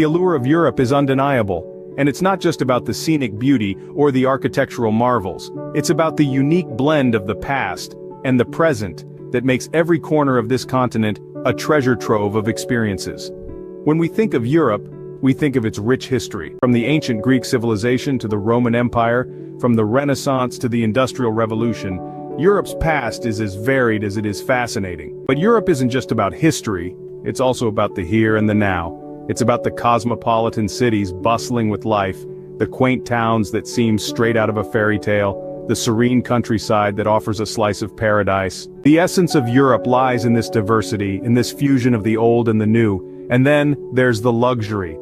The allure of Europe is undeniable, and it's not just about the scenic beauty or the architectural marvels. It's about the unique blend of the past and the present that makes every corner of this continent a treasure trove of experiences. When we think of Europe, we think of its rich history. From the ancient Greek civilization to the Roman Empire, from the Renaissance to the Industrial Revolution, Europe's past is as varied as it is fascinating. But Europe isn't just about history, it's also about the here and the now. It's about the cosmopolitan cities bustling with life, the quaint towns that seem straight out of a fairy tale, the serene countryside that offers a slice of paradise. The essence of Europe lies in this diversity, in this fusion of the old and the new. And then, there's the luxury.